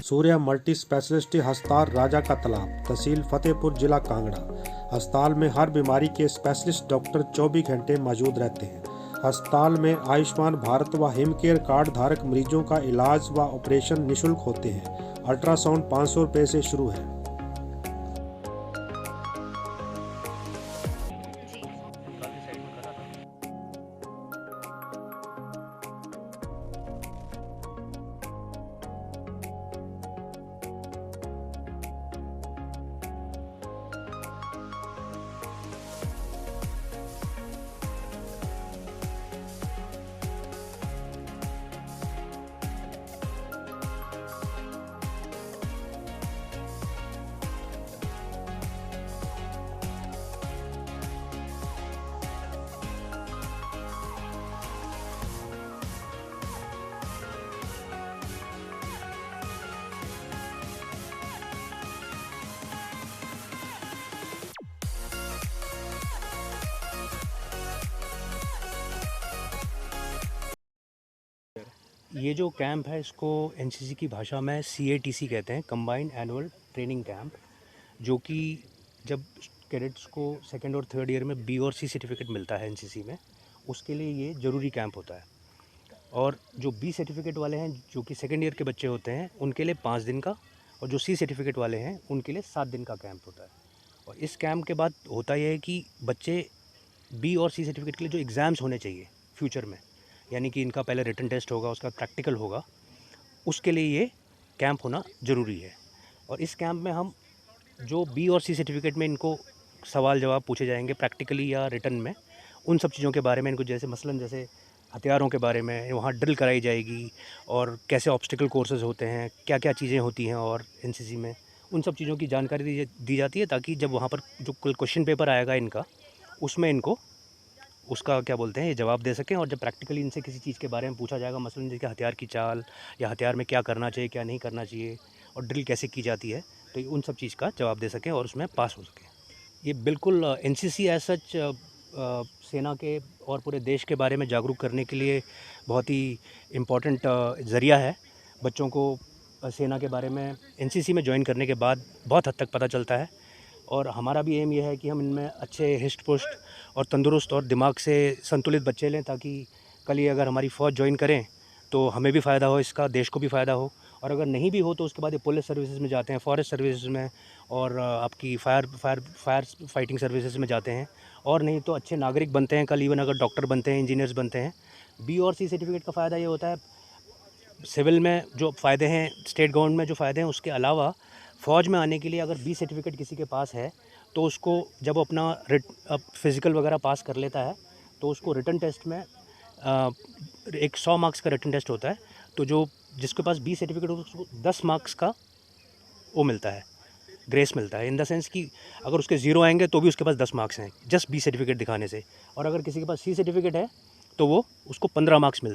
सूर्य multi speciality अस्पताल राजा का तालाब, तहसील फतेहपुर, जिला कांगड़ा। अस्पताल में हर बीमारी के स्पेशलिस्ट डॉक्टर 24 घंटे मौजूद रहते हैं। अस्पताल में आयुष्मान भारत व हिमकेयर कार्ड धारक मरीजों का इलाज व ऑपरेशन निःशुल्क होते हैं। अल्ट्रासाउंड 500 रुपये से शुरू है। ये जो कैंप है इसको एनसीसी की भाषा में CATC कहते हैं, कंबाइंड एनुअल ट्रेनिंग कैंप, जो कि जब कैडेट्स को सेकेंड और थर्ड ईयर में B और C सर्टिफिकेट मिलता है एनसीसी में, उसके लिए ये ज़रूरी कैंप होता है। और जो B सर्टिफिकेट वाले हैं, जो कि सेकेंड ईयर के बच्चे होते हैं, उनके लिए 5 दिन का, और जो C सर्टिफिकेट वाले हैं उनके लिए 7 दिन का कैंप होता है। और इस कैंप के बाद होता यह है कि बच्चे B और C सर्टिफिकेट के लिए जो एग्ज़ाम्स होने चाहिए फ्यूचर में, यानी कि इनका पहले रिटन टेस्ट होगा, उसका प्रैक्टिकल होगा, उसके लिए ये कैंप होना ज़रूरी है। और इस कैंप में हम जो B और C सर्टिफिकेट में इनको सवाल जवाब पूछे जाएंगे प्रैक्टिकली या रिटन में, उन सब चीज़ों के बारे में इनको, जैसे मसलन जैसे हथियारों के बारे में वहाँ ड्रिल कराई जाएगी, और कैसे ऑब्स्टिकल कोर्सेज होते हैं, क्या क्या चीज़ें होती हैं, और एनसीसी में उन सब चीज़ों की जानकारी दी जाती है, ताकि जब वहाँ पर जो क्वेश्चन पेपर आएगा इनका, उसमें इनको उसका क्या बोलते हैं ये जवाब दे सकें। और जब प्रैक्टिकली इनसे किसी चीज़ के बारे में पूछा जाएगा, मसलन जैसे हथियार की चाल या हथियार में क्या करना चाहिए क्या नहीं करना चाहिए और ड्रिल कैसे की जाती है, तो उन सब चीज़ का जवाब दे सकें और उसमें पास हो सकें। ये बिल्कुल एनसीसी एज सच सेना के और पूरे देश के बारे में जागरूक करने के लिए बहुत ही इम्पोर्टेंट ज़रिया है। बच्चों को सेना के बारे में एनसीसी में ज्वाइन करने के बाद बहुत हद तक पता चलता है। और हमारा भी एम ये है कि हम इनमें अच्छे हिस्ट पुष्ट और तंदुरुस्त और दिमाग से संतुलित बच्चे लें, ताकि कल ये अगर हमारी फ़ौज ज्वाइन करें तो हमें भी फ़ायदा हो, इसका देश को भी फ़ायदा हो। और अगर नहीं भी हो तो उसके बाद ये पुलिस सर्विसेज में जाते हैं, फॉरेस्ट सर्विसेज में, और आपकी फायर फाइटिंग सर्विसेज में जाते हैं, और नहीं तो अच्छे नागरिक बनते हैं कल, इवन अगर डॉक्टर बनते हैं, इंजीनियर्स बनते हैं। B और C सर्टिफिकेट का फ़ायदा ये होता है, सिविल में जो फ़ायदे हैं, स्टेट गवर्नमेंट में जो फ़ायदे हैं, उसके अलावा फ़ौज में आने के लिए अगर B सर्टिफिकेट किसी के पास है तो उसको जब वो अपना फ़िज़िकल वगैरह पास कर लेता है तो उसको रिटन टेस्ट में एक 100 मार्क्स का रिटन टेस्ट होता है। तो जो जिसके पास B सर्टिफिकेट हो उसको 10 मार्क्स का वो मिलता है, ग्रेस मिलता है, इन द सेंस कि अगर उसके 0 आएंगे तो भी उसके पास 10 मार्क्स हैं जस्ट B सर्टिफिकेट दिखाने से। और अगर किसी के पास C सर्टिफिकेट है तो वो उसको 15 मार्क्स मिलते हैं।